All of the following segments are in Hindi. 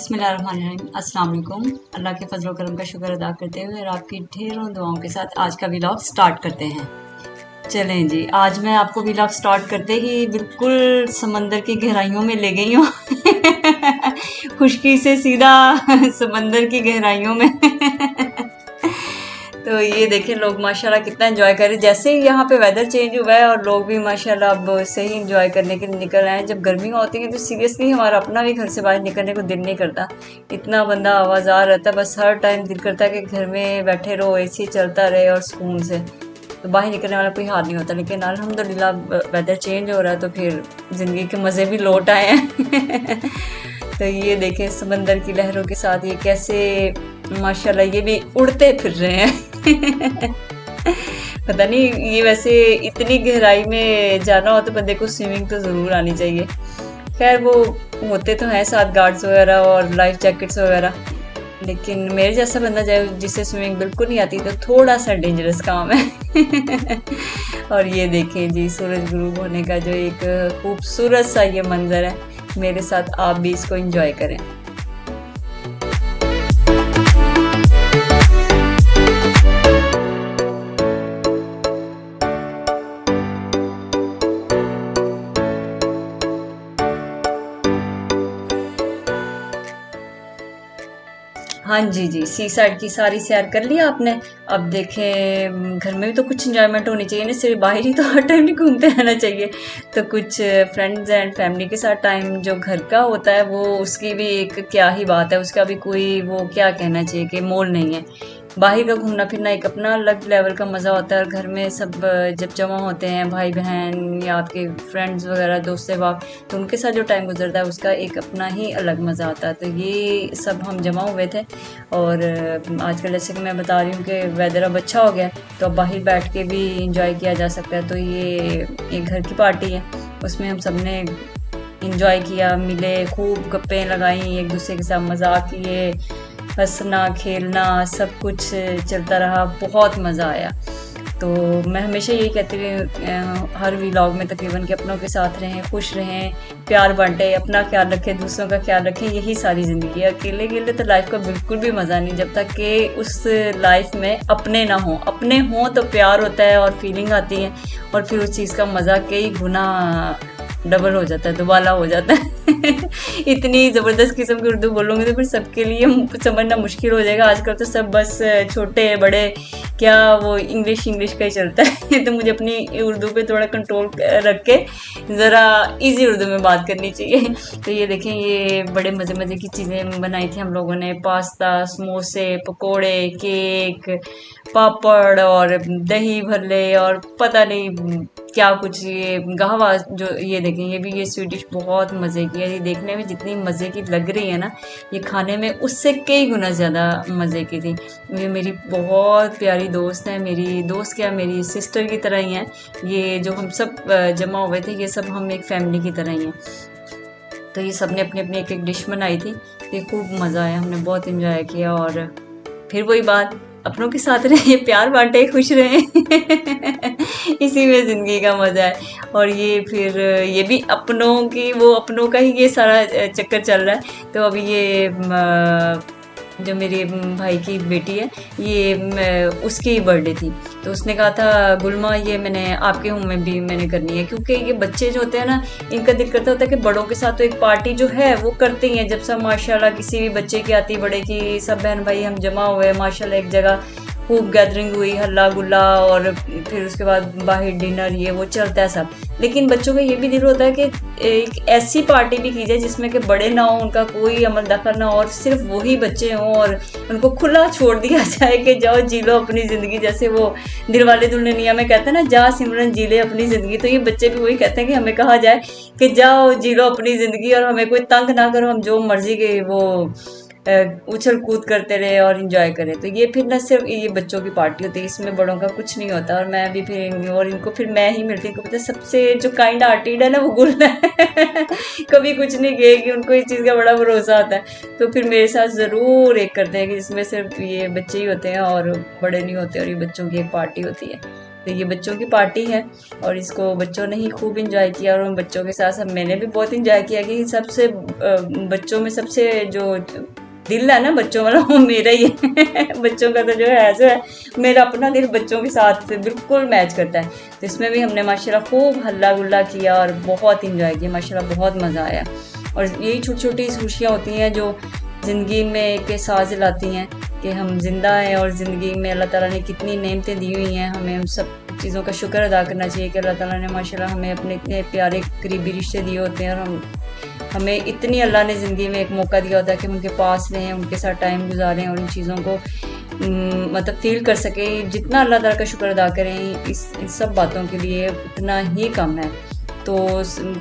बिस्मिल्लाहिर्रहमानिर्रहीम। अस्सलाम वालेकुम। अल्लाह के फजल करम का शुक्र अदा करते हुए और आपकी ढेरों दुआओं के साथ आज का व्लॉग स्टार्ट करते हैं। चलें जी, आज मैं आपको व्लॉग स्टार्ट करते ही बिल्कुल समंदर की गहराइयों में ले गई हूँ। खुशकी से सीधा समंदर की गहराइयों में। तो ये देखें लोग माशाल्लाह कितना एंजॉय कर रहे हैं। जैसे ही यहाँ पे वेदर चेंज हुआ है और लोग भी माशाल्लाह अब सही एंजॉय करने के लिए निकल आए हैं। जब गर्मियाँ होती हैं तो सीरियसली हमारा अपना भी घर से बाहर निकलने को दिल नहीं करता। इतना बंदा आवाज़ार रहता है, बस हर टाइम दिल करता है कि घर में बैठे रहो, एसी चलता रहे और सुकून से, तो बाहर निकलने वाला कोई हाल नहीं होता। लेकिन अल्हम्दुलिल्लाह वेदर चेंज हो रहा है तो फिर ज़िंदगी के मज़े भी लौट आए हैं। तो ये देखें समंदर की लहरों के साथ ये कैसे माशाल्लाह ये भी उड़ते फिर रहे हैं। पता नहीं ये वैसे इतनी गहराई में जाना हो तो बंदे को स्विमिंग तो ज़रूर आनी चाहिए। खैर वो होते तो हैं साथ गार्ड्स वगैरह और लाइफ जैकेट्स वगैरह, लेकिन मेरे जैसा बंदा जाए जिसे स्विमिंग बिल्कुल नहीं आती तो थोड़ा सा डेंजरस काम है। और ये देखें जी सूरज गुरूब होने का जो एक खूबसूरत सा ये मंजर है, मेरे साथ आप भी इसको एंजॉय करें। हाँ जी जी, सी साइड की सारी सैर कर लिया आपने। अब देखें घर में भी तो कुछ इंजॉयमेंट होनी चाहिए ना, सिर्फ बाहर ही तो हर टाइम नहीं घूमते रहना चाहिए। तो कुछ फ्रेंड्स एंड फैमिली के साथ टाइम जो घर का होता है वो उसकी भी एक क्या ही बात है, उसका भी कोई वो क्या कहना चाहिए कि मोल नहीं है। बाहर का घूमना फिरना एक अपना अलग लेवल का मज़ा होता है। और घर में सब जब जमा होते हैं भाई बहन या आपके फ्रेंड्स वगैरह दोस्त बाप, तो उनके साथ जो टाइम गुजरता है उसका एक अपना ही अलग मज़ा आता है। तो ये सब हम जमा हुए थे और आजकल जैसे कि मैं बता रही हूँ कि वेदर अब अच्छा हो गया तो अब बाहर बैठ के भी इंजॉय किया जा सकता है। तो ये एक घर की पार्टी है, उसमें हम सब ने इंजॉय किया, मिले, खूब गप्पें लगाई, एक दूसरे के साथ मजाक किए, हंसना खेलना सब कुछ चलता रहा, बहुत मज़ा आया। तो मैं हमेशा यही कहती हूँ हर व्लॉग में तकरीबन कि अपनों के साथ रहें, खुश रहें, प्यार बांटें, अपना ख्याल रखें, दूसरों का ख्याल रखें, यही सारी ज़िंदगी है। अकेले अकेले तो लाइफ का बिल्कुल भी मज़ा नहीं, जब तक कि उस लाइफ में अपने ना हों। अपने हों तो प्यार होता है और फीलिंग आती है और फिर उस चीज़ का मज़ा कई गुना डबल हो जाता है, दोबाला हो जाता है। इतनी ज़बरदस्त किस्म की उर्दू बोलूँगी तो फिर सबके लिए समझना मुश्किल हो जाएगा। आजकल तो सब बस छोटे बड़े क्या वो इंग्लिश का ही चलता है। तो मुझे अपनी उर्दू पे थोड़ा कंट्रोल रख के ज़रा इजी उर्दू में बात करनी चाहिए। तो ये देखें ये बड़े मज़े मज़े की चीज़ें बनाई थी हम लोगों ने, पास्ता, समोसे, पकोड़े, केक, पापड़ और दही भल्ले और पता नहीं क्या कुछ, ये गहवा जो ये देखें ये भी ये स्वीट डिश बहुत मज़े की है। ये देखने में जितनी मज़े की लग रही है ना, ये खाने में उससे कई गुना ज़्यादा मज़े की थी। ये मेरी बहुत प्यारी दोस्त है, मेरी दोस्त क्या मेरी सिस्टर की तरह ही है। ये जो हम सब जमा हुए थे ये सब हम एक फैमिली की तरह ही हैं। तो ये सब ने अपनी अपनी एक एक डिश बनाई थी, ये खूब मज़ा आया, हमने बहुत इंजॉय किया। और फिर वही बात, अपनों के साथ रहे, प्यार बांटे, खुश रहें। इसी में ज़िंदगी का मज़ा है। और ये फिर ये भी अपनों की वो अपनों का ही ये सारा चक्कर चल रहा है। तो अभी ये जो मेरे भाई की बेटी है ये उसकी बर्थडे थी, तो उसने कहा था गुलमा ये मैंने आपके होम में भी मैंने करनी है, क्योंकि ये बच्चे जो होते हैं ना इनका दिल करता होता है कि बड़ों के साथ तो एक पार्टी जो है वो करते ही हैं। जब सब माशाल्लाह किसी भी बच्चे की आती बड़े की, सब बहन भाई हम जमा हुए माशाल्लाह एक जगह, खूब गैदरिंग हुई, हल्ला गुल्ला, और फिर उसके बाद बाहर डिनर ये वो चलता है सब। लेकिन बच्चों का ये भी दिल होता है कि एक ऐसी पार्टी भी की जाए जिसमें कि बड़े ना हो, उनका कोई अमल दखल ना हो और सिर्फ वही बच्चे हों और उनको खुला छोड़ दिया जाए कि जाओ जी लो अपनी ज़िंदगी। जैसे वो दिलवाले दुल्हनिया में कहते हैं ना, जा सिमरन जी ले अपनी ज़िंदगी, तो ये बच्चे भी वही कहते हैं कि हमें कहा जाए कि जाओ जी लो अपनी ज़िंदगी और हमें कोई तंग ना करो, हम जो मर्जी के वो उछल कूद करते रहे और इंजॉय करें। तो ये फिर न सिर्फ ये बच्चों की पार्टी होती है, इसमें बड़ों का कुछ नहीं होता। और मैं भी फिर और इनको फिर मैं ही मिलती हूँ, पता सबसे जो काइंड हार्टेड है ना वो गुल है। कभी कुछ नहीं कहेगी, उनको इस चीज़ का बड़ा भरोसा आता है। तो फिर मेरे साथ ज़रूर एक करते हैं कि जिसमें सिर्फ ये बच्चे ही होते हैं और बड़े नहीं होते, और ये बच्चों की एक पार्टी होती है। तो ये बच्चों की पार्टी है और इसको बच्चों ने ही खूब इंजॉय किया और उन बच्चों के साथ सब मैंने भी बहुत इंजॉय किया कि सबसे बच्चों में सबसे जो दिल है ना बच्चों वाला वो मेरा ही है बच्चों का तो जो है मेरा अपना दिल बच्चों के साथ बिल्कुल मैच करता है। तो इसमें भी हमने माशाल्लाह खूब हल्ला गुल्ला किया और बहुत इंजॉय किया, माशाल्लाह बहुत मज़ा आया। और यही छोटी छोटी खुशियाँ होती हैं जो ज़िंदगी में एक एहसास दिलाती हैं कि हम जिंदा हैं और ज़िंदगी में अल्लाह ताला ने कितनी नेमतें दी हुई हैं। हमें उन सब चीज़ों का शुक्र अदा करना चाहिए कि अल्लाह ताला ने माशाल्लाह हमें अपने इतने प्यारे करीबी रिश्ते दिए होते हैं और हमें इतनी अल्लाह ने ज़िंदगी में एक मौका दिया होता है कि हम उनके पास रहें, उनके साथ टाइम गुजारें और इन चीज़ों को मतलब फील कर सकें। जितना अल्लाह ताला का शुक्र अदा करें इन सब बातों के लिए उतना ही कम है। तो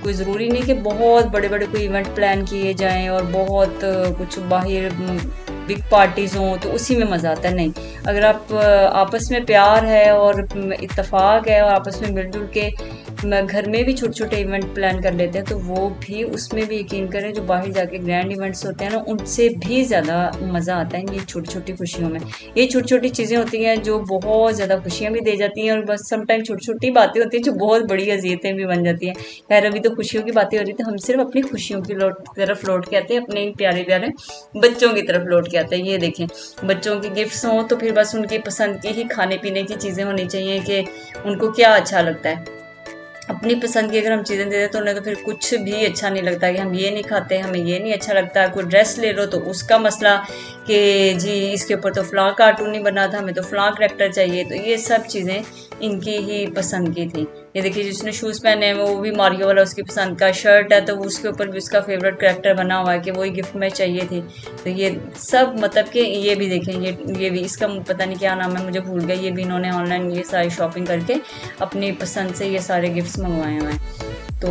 कोई ज़रूरी नहीं कि बहुत बड़े बड़े कोई इवेंट प्लान किए जाएं और बहुत कुछ बाहर बिग पार्टीज़ हों तो उसी में मज़ा आता है। नहीं, अगर आप आपस में प्यार है और इत्तेफाक है और आपस में मिलजुल के घर में भी छोटे छोटे इवेंट प्लान कर लेते हैं तो वो भी उसमें भी यकीन करें जो बाहर जाके ग्रैंड इवेंट्स होते हैं ना उनसे भी ज़्यादा मज़ा आता है ये छोटी छोटी खुशियों में। ये छोटी छोटी चीज़ें होती हैं जो बहुत ज़्यादा खुशियाँ भी दे जाती हैं और बस समटाइम छोटी छोटी बातें होती हैं जो बहुत बड़ी अज़ियतें भी बन जाती हैं। खैर अभी तो खुशियों की बातें हो रही थी, हम सिर्फ अपनी खुशियों की तरफ लौट के आते हैं, अपने प्यारे प्यारे बच्चों की तरफ लौट के आते हैं। ये देखें, बच्चों की गिफ्ट्स हों तो फिर बस उनकी पसंद की ही खाने पीने की चीज़ें होनी चाहिए कि उनको क्या अच्छा लगता है। अपनी पसंद की अगर हम चीज़ें दे दें तो उन्हें तो फिर कुछ भी अच्छा नहीं लगता कि हम ये नहीं खाते, हमें ये नहीं अच्छा लगता। कोई ड्रेस ले लो तो उसका मसला कि जी इसके ऊपर तो फ़लाँ कार्टून नहीं बना था, हमें तो फ़लाँ करैक्टर चाहिए। तो ये सब चीज़ें इनकी ही पसंद की थी। ये देखिए जिसने शूज़ पहने हैं वो भी मारियो वाला उसकी पसंद का, शर्ट है तो उसके ऊपर भी उसका फेवरेट करैक्टर बना हुआ है कि वही गिफ्ट में चाहिए थी। तो ये सब मतलब कि ये भी देखें, ये भी इसका पता नहीं क्या नाम है मुझे भूल गया। ये भी इन्होंने ऑनलाइन ये सारी शॉपिंग करके अपनी पसंद से ये सारे गिफ्ट्स मंगवाए हुए हैं। तो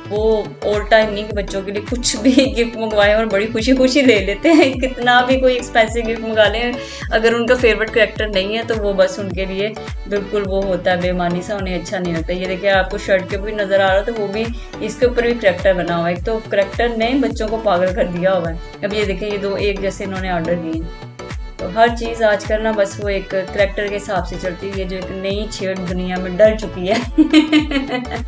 वो ऑल टाइम नहीं कि बच्चों के लिए कुछ भी गिफ्ट मंगवाएं और बड़ी खुशी खुशी ले लेते हैं। कितना भी कोई एक्सपेंसिव गिफ्ट मंगा लें, अगर उनका फेवरेट करैक्टर नहीं है तो वो बस उनके लिए बिल्कुल वो होता है बेमानी सा, उन्हें अच्छा नहीं लगता। ये देखिए आपको शर्ट के ऊपर नज़र आ रहा है तो वो भी इसके ऊपर भी करैक्टर बना हुआ है। एक तो करैक्टर ने बच्चों को पागल कर दिया हुआ है। अब ये देखें ये दो एक जैसे इन्होंने ऑर्डर दिए। तो हर चीज़ आजकल ना बस वो एक करैक्टर के हिसाब से चलती है, जो एक नई छेड़ दुनिया में डल चुकी है।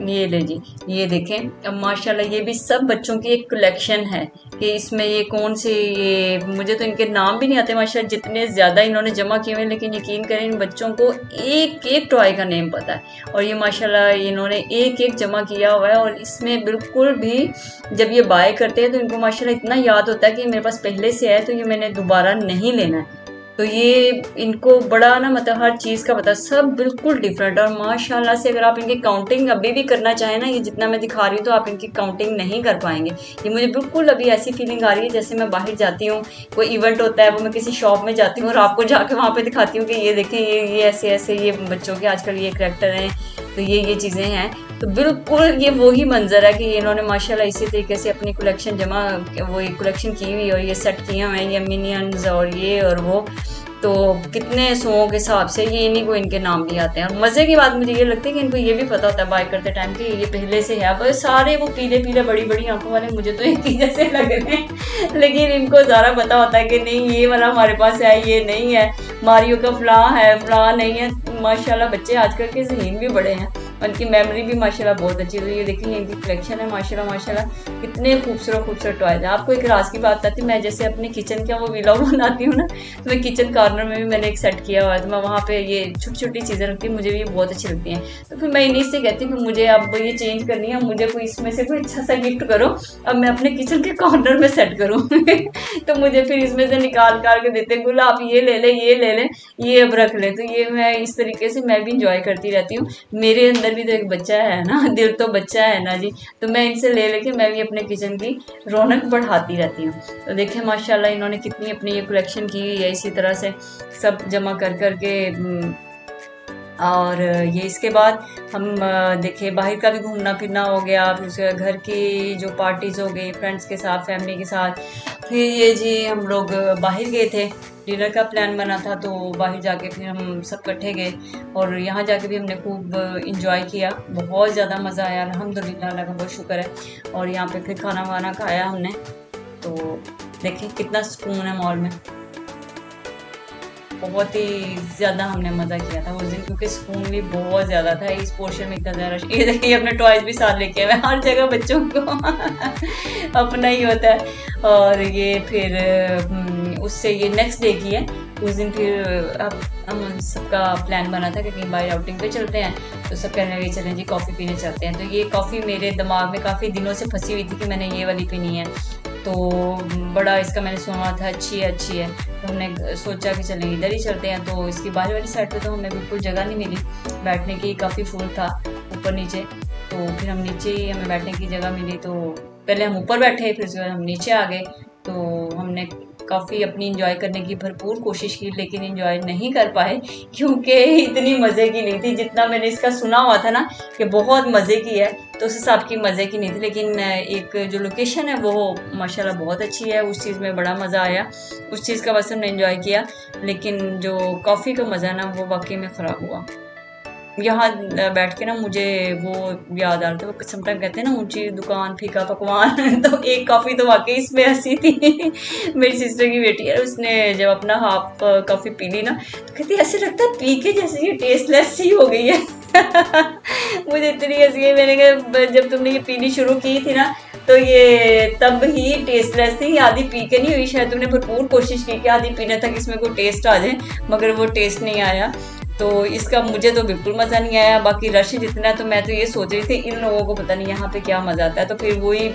ये ले जी, ये देखें। अब माशाल्लाह ये भी सब बच्चों की एक कलेक्शन है कि इसमें ये कौन से, ये मुझे तो इनके नाम भी नहीं आते माशाल्लाह, जितने ज़्यादा इन्होंने जमा किए हुए। लेकिन यकीन करें इन बच्चों को एक एक टॉय का नेम पता है और ये माशाल्लाह इन्होंने एक एक जमा किया हुआ है। और इसमें बिल्कुल भी जब ये बाय करते हैं तो इनको माशाल्लाह इतना याद होता है कि मेरे पास पहले से है तो ये मैंने दोबारा नहीं लेना है। तो ये इनको बड़ा ना मतलब हर चीज़ का पता, सब बिल्कुल डिफरेंट। और माशाल्लाह से अगर आप इनकी काउंटिंग अभी भी करना चाहें ना, ये जितना मैं दिखा रही हूँ तो आप इनकी काउंटिंग नहीं कर पाएंगे। ये मुझे बिल्कुल अभी ऐसी फीलिंग आ रही है जैसे मैं बाहर जाती हूँ, कोई इवेंट होता है, वो मैं किसी शॉप में जाती हूँ और आपको जाके वहाँ पे दिखाती हूँ कि ये देखें ये ऐसे ऐसे ये बच्चों के आजकल ये करैक्टर हैं, तो ये चीज़ें हैं। तो बिल्कुल ये वही मंजर है कि इन्होंने माशाल्लाह इसी तरीके से अपनी कलेक्शन वो ये कलेक्शन की हुई और ये सेट किए हुए हैं, ये मिनियंस और ये और वो। तो कितने सौ के हिसाब से ये इन्हीं को इनके नाम भी आते हैं। और मज़े की बात मुझे ये लगती है कि इनको ये भी पता होता है बाय करते टाइम कि ये पहले से है। बस सारे वो पीले पीले बड़ी बड़ी आंखों वाले मुझे तो एक ही जैसे लग रहे हैं, लेकिन इनको ज़्यादा पता होता है कि नहीं ये वाला हमारे पास है, ये नहीं है, मारियो का फलां है फलां नहीं है। माशाल्लाह बच्चे आजकल के ज़हीन भी बड़े हैं, उनकी मेमोरी भी माशाल्लाह बहुत अच्छी है। तो ये देखिए इनकी कलेक्शन है माशाल्लाह माशाल्लाह, कितने खूबसूरत खूबसूरत टॉयज है। आपको एक राज की बात बताती हूँ, मैं जैसे अपने किचन का वो व्लॉग बनाती हूँ ना, तो मैं किचन कॉर्नर में भी मैंने एक सेट किया हुआ है, तो मैं वहाँ पे ये छोटी छोटी चीज़ें रखती हूँ, मुझे भी ये बहुत अच्छी लगती हैं। तो फिर मैं इन्हीं से कहती हूँ कि मुझे अब ये चेंज करनी है, मुझे कोई इसमें से कोई अच्छा सा गिफ्ट करो, अब मैं अपने किचन के कॉर्नर में सेट करूँ। तो मुझे फिर इसमें से निकाल के देते गुल आप ये ले लें ये ले लें ये अब रख लें। तो ये मैं इस तरीके से मैं भी इंजॉय करती रहती हूँ। मेरे अंदर भी तो एक बच्चा है ना, दिल तो बच्चा है ना जी, तो मैं इनसे ले लेके मैं भी अपने किचन की रौनक बढ़ाती रहती हूँ। तो देखें माशाल्लाह इन्होंने कितनी अपनी ये कलेक्शन की हुई है, इसी तरह से सब जमा कर के और ये इसके बाद हम देखिए बाहर का भी घूमना फिरना हो गया, फिर उसके बाद घर की जो पार्टीज़ हो गई फ्रेंड्स के साथ, फैमिली के साथ। फिर ये जी हम लोग बाहर गए थे, डिनर का प्लान बना था, तो बाहर जाके फिर हम सब इकट्ठे गए और यहाँ जाके भी हमने खूब इंजॉय किया, बहुत ज़्यादा मज़ा आया अल्हम्दुलिल्लाह, अल्लाह का बहुत शुक्र है। और यहाँ पे फिर खाना वाना खाया हमने, तो देखिए कितना सुकून है मॉल में। बहुत ही ज़्यादा हमने मज़ा किया था उस दिन, क्योंकि सुकून भी बहुत ज़्यादा था। इस पोर्शन में इतना ज़्यादा ये देखिए अपने टॉयज भी साथ लेके आए, हर जगह बच्चों को अपना ही होता है। और ये फिर उससे ये नेक्स्ट डे की है। उस दिन फिर अब हम सबका प्लान बना था कि कहीं बाहर आउटिंग पे चलते हैं, तो सब कहने लगे चलें जी कॉफ़ी पीने चलते हैं। तो ये कॉफ़ी मेरे दिमाग में काफ़ी दिनों से फंसी हुई थी कि मैंने ये वाली पीनी है, तो बड़ा इसका मैंने सुना था अच्छी है अच्छी है, तो हमने सोचा कि चलें इधर ही चलते हैं। तो इसकी बाहर वाली साइड पे तो हमें बिल्कुल जगह नहीं मिली बैठने की, काफ़ी फुल था ऊपर नीचे। तो फिर हम नीचे ही हमें बैठने की जगह मिली, तो पहले हम ऊपर बैठे, फिर उसके बाद हम नीचे आ गए। तो हमने काफ़ी अपनी इंजॉय करने की भरपूर कोशिश की, लेकिन इंजॉय नहीं कर पाए क्योंकि इतनी मज़े की नहीं थी जितना मैंने इसका सुना हुआ था ना कि बहुत मज़े की है, तो उस हिसाब की मज़े की नहीं थी। लेकिन एक जो लोकेशन है वो माशाल्लाह बहुत अच्छी है, उस चीज़ में बड़ा मज़ा आया, उस चीज़ का बस हमने इंजॉय किया। लेकिन जो कॉफ़ी का मज़ा ना वो वाकई में ख़राब हुआ। यहाँ बैठ के ना मुझे वो याद आ रहा था, वो समटाइम कहते हैं ना ऊंची दुकान फीका पकवान तो एक कॉफ़ी तो वाकई इसमें हंसी थी मेरी सिस्टर की बेटी है, उसने जब अपना हाफ कॉफ़ी पी ली ना, तो कहती ऐसे लगता है पी के जैसे ये टेस्टलेस सी हो गई है मुझे इतनी हंसी है। मैंने कहा जब तुमने ये पीनी शुरू की थी ना, तो ये तब ही टेस्टलेस थी, आधी पी के नहीं हुई। शायद तुमने भरपूर कोशिश की कि आधी पीने तक इसमें कोई टेस्ट आ जाए, मगर वो टेस्ट नहीं आया। तो इसका मुझे तो बिल्कुल मज़ा नहीं आया। बाकी रश जितना है, तो मैं तो ये सोच रही थी इन लोगों को पता नहीं यहाँ पे क्या मज़ा आता है। तो फिर वही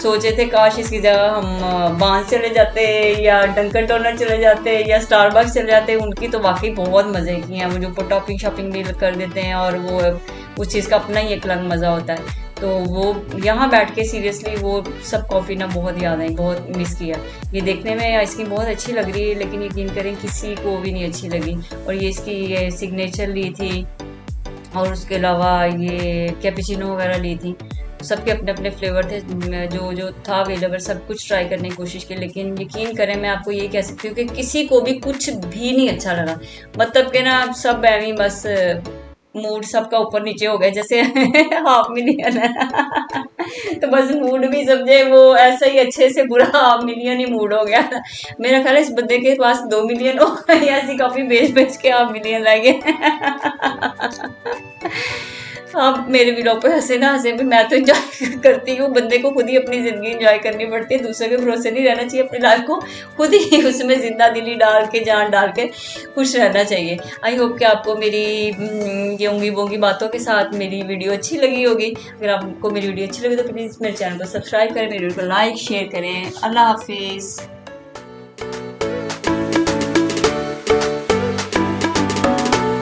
सोचे थे काश इसकी जगह हम बांस चले जाते या डंकन टोनर चले जाते या स्टारबक्स चले जाते। उनकी तो वाकई बहुत मज़े किए हैं, वो जो ऊपर टॉपिंग शॉपिंग भी कर देते हैं और वो उस चीज़ का अपना ही एक अलग मज़ा होता है। तो वो यहाँ बैठ के सीरियसली वो सब कॉफ़ी ना बहुत याद आई, बहुत मिस किया। ये देखने में आइसक्रीम बहुत अच्छी लग रही है, लेकिन यकीन करें किसी को भी नहीं अच्छी लगी। और ये इसकी ये सिग्नेचर ली थी और उसके अलावा ये कैपेचिनो वगैरह ली थी। सबके अपने अपने फ्लेवर थे, जो जो था अवेलेबल सब कुछ ट्राई करने की कोशिश की, लेकिन यकीन करें मैं आपको ये कह सकती हूँ कि किसी को भी कुछ भी नहीं अच्छा लगा। मतलब कि ना सब एवं बस मूड सबका ऊपर नीचे हो गया जैसे हाफ मिलियन है तो बस मूड भी समझे वो ऐसा ही अच्छे से बुरा हाफ मिलियन ही मूड हो गया। मेरा ख्याल है इस बंदे के पास 2 मिलियन हो गए, ऐसी काफी बेच बेच के हाफ मिलियन लग गए आप मेरे व्लॉग पे हंसे ना हंसे भी, मैं तो इंजॉय करती हूँ। बंदे को खुद ही अपनी ज़िंदगी इंजॉय करनी पड़ती है, दूसरे के भरोसे नहीं रहना चाहिए। अपनी लाइफ को खुद ही उसमें जिंदा दिली डाल के जान डाल के खुश रहना चाहिए। आई होप कि आपको मेरी ये ऊँगी बोंगी बातों के साथ मेरी वीडियो अच्छी लगी होगी। अगर आपको मेरी वीडियो अच्छी लगी तो प्लीज़ मेरे चैनल को सब्सक्राइब करें, मेरी वीडियो को लाइक शेयर करें। अल्लाह हाफिज़।